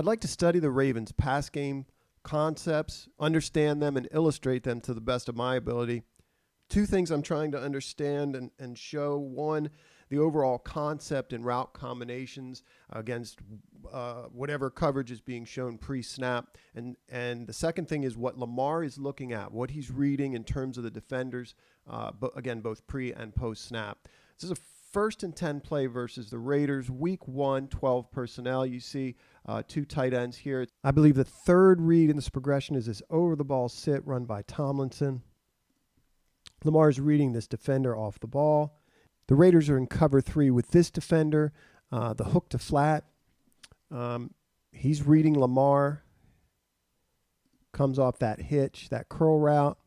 I'd like to study the Ravens' pass game concepts, understand them, and illustrate them to the best of my ability. Two things I'm trying to understand and show. One, the overall concept and route combinations against whatever coverage is being shown pre-snap. And the second thing is what Lamar is looking at, what he's reading in terms of the defenders, but again, both pre and post-snap. This is a 1st and 10 play versus the Raiders. Week 1, 12 personnel. You see 2 tight ends here. I believe the third read in this progression is this over-the-ball sit run by Tomlinson. Lamar's reading this defender off the ball. The Raiders are in cover 3 with this defender, the hook to flat. He's reading Lamar. Comes off that hitch, that curl route,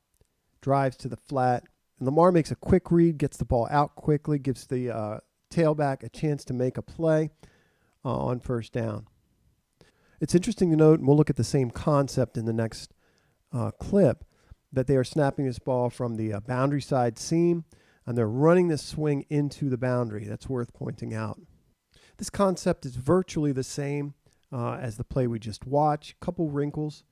drives to the flat. And Lamar makes a quick read, gets the ball out quickly, gives the tailback a chance to make a play on 1st down. It's interesting to note, and we'll look at the same concept in the next clip, that they are snapping this ball from the boundary side seam, and they're running this swing into the boundary. That's worth pointing out. This concept is virtually the same as the play we just watched. Couple wrinkles.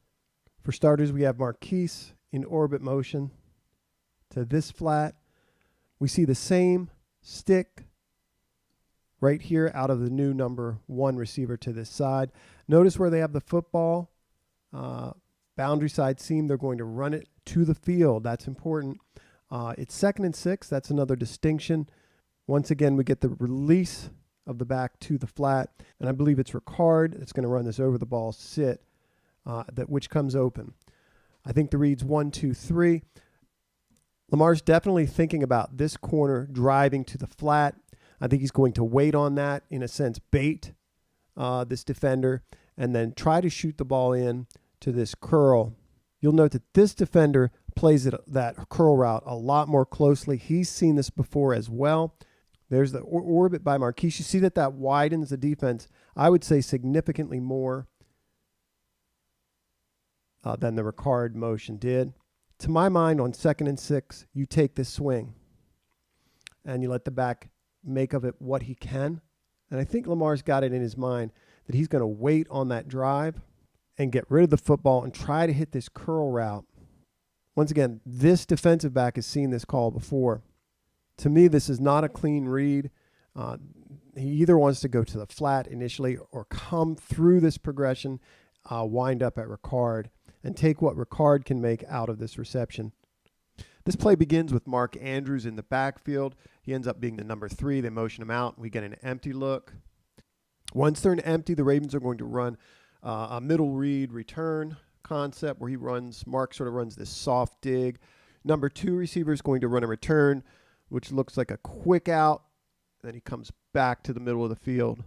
For starters, we have Marquise in orbit motion to this flat. We see the same stick right here out of the new number 1 receiver to this side. Notice where they have the football. Boundary side seam, they're going to run it to the field. That's important. It's 2nd and 6. That's another distinction. Once again, we get the release of the back to the flat, and I believe it's Ricard that's going to run this over the ball sit, which comes open. I think the read's 1, 2, 3. Lamar's definitely thinking about this corner driving to the flat. I think he's going to wait on that, in a sense, bait this defender, and then try to shoot the ball in to this curl. You'll note that this defender plays that curl route a lot more closely. He's seen this before as well. There's the orbit by Marquise. You see that widens the defense, I would say, significantly more than the Ricard motion did. To my mind, on 2nd and 6, you take this swing and you let the back make of it what he can. And I think Lamar's got it in his mind that he's going to wait on that drive and get rid of the football and try to hit this curl route. Once again, this defensive back has seen this call before. To me, this is not a clean read. He either wants to go to the flat initially or come through this progression, wind up at Ricard, and take what Ricard can make out of this reception. This play begins with Mark Andrews in the backfield. He ends up being the number 3. They motion him out. We get an empty look. Once they're in empty, the Ravens are going to run a middle read return concept where Mark sort of runs this soft dig. Number 2 receiver is going to run a return, which looks like a quick out. Then he comes back to the middle of the field.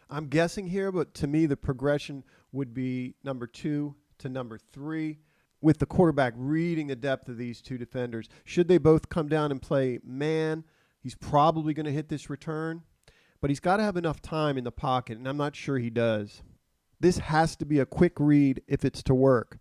I'm guessing here, but to me, the progression would be number 2 to number 3, with the quarterback reading the depth of these 2 defenders. Should they both come down and play man, he's probably going to hit this return, but he's got to have enough time in the pocket, and I'm not sure he does. This has to be a quick read if it's to work.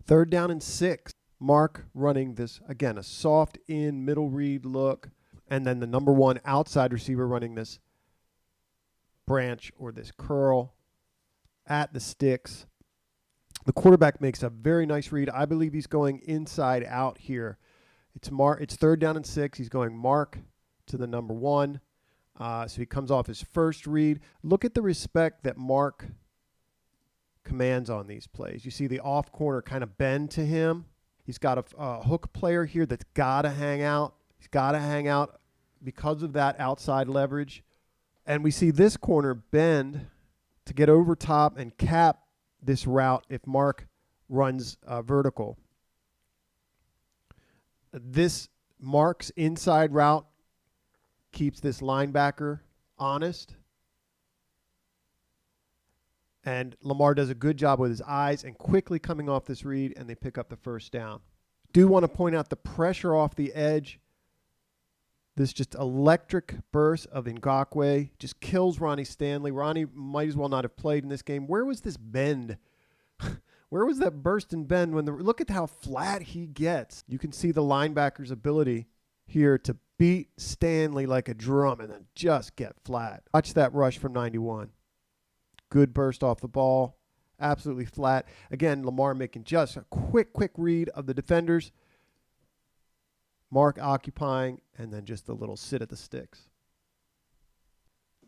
Third down and 6. Mark running this, again, a soft in middle read look, and then the number 1 outside receiver running this branch or this curl at the sticks. The quarterback makes a very nice read. I believe he's going inside out here. It's 3rd down and 6. He's going Mark to the number 1. So he comes off his first read. Look at the respect that Mark commands on these plays. You see the off corner kind of bend to him. He's got a hook player here that's got to hang out. He's got to hang out because of that outside leverage. And we see this corner bend to get over top and cap this route if Mark runs vertical. This Mark's inside route keeps this linebacker honest. And Lamar does a good job with his eyes and quickly coming off this read, and they pick up the 1st down. Do want to point out the pressure off the edge This just electric burst of Ngakoue just kills Ronnie Stanley. Ronnie might as well not have played in this game. Where was this bend? Where was that burst and bend when look at how flat he gets. You can see the linebacker's ability here to beat Stanley like a drum and then just get flat. Watch that rush from 91. Good burst off the ball. Absolutely flat. Again, Lamar making just a quick read of the defenders. Mark occupying, and then just a little sit at the sticks.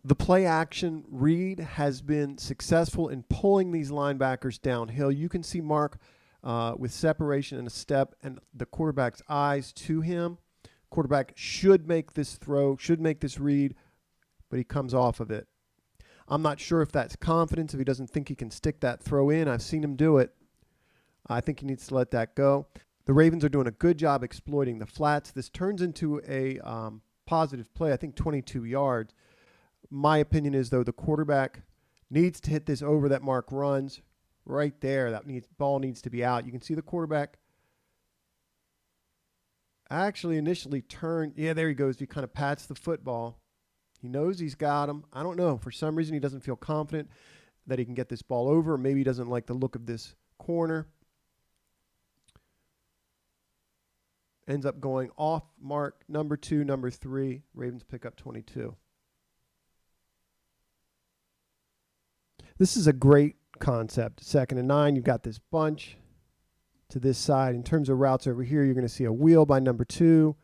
The play action read has been successful in pulling these linebackers downhill. You can see Mark with separation and a step and the quarterback's eyes to him. Quarterback should make this throw, should make this read, but he comes off of it. I'm not sure if that's confidence, if he doesn't think he can stick that throw in. I've seen him do it. I think he needs to let that go. The Ravens are doing a good job exploiting the flats. This turns into a positive play, I think 22 yards. My opinion is, though, the quarterback needs to hit this over that Mark runs right there. That ball needs to be out. You can see the quarterback actually initially turned. Yeah, there he goes. He kind of pats the football. He knows he's got him. I don't know. For some reason, he doesn't feel confident that he can get this ball over. Maybe he doesn't like the look of this corner. Ends up going off Mark, number 2, number 3. Ravens pick up 22. This is a great concept. 2nd and 9, you've got this bunch to this side. In terms of routes over here, you're going to see a wheel by number 2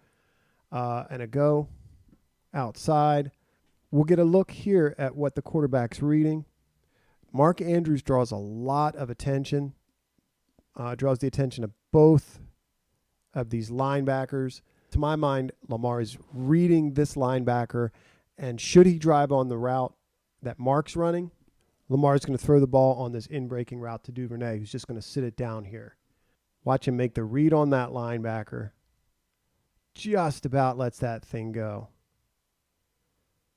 and a go outside. We'll get a look here at what the quarterback's reading. Mark Andrews draws a lot of attention, draws the attention of both of these linebackers. To my mind, Lamar is reading this linebacker, and should he drive on the route that Mark's running, Lamar is going to throw the ball on this in-breaking route to Duvernay, who's just going to sit it down here. Watch him make the read on that linebacker. Just about lets that thing go.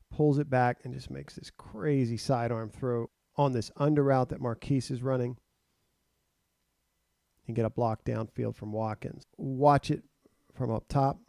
Pulls it back and just makes this crazy sidearm throw on this under route that Marquise is running. And get a block downfield from Watkins. Watch it from up top.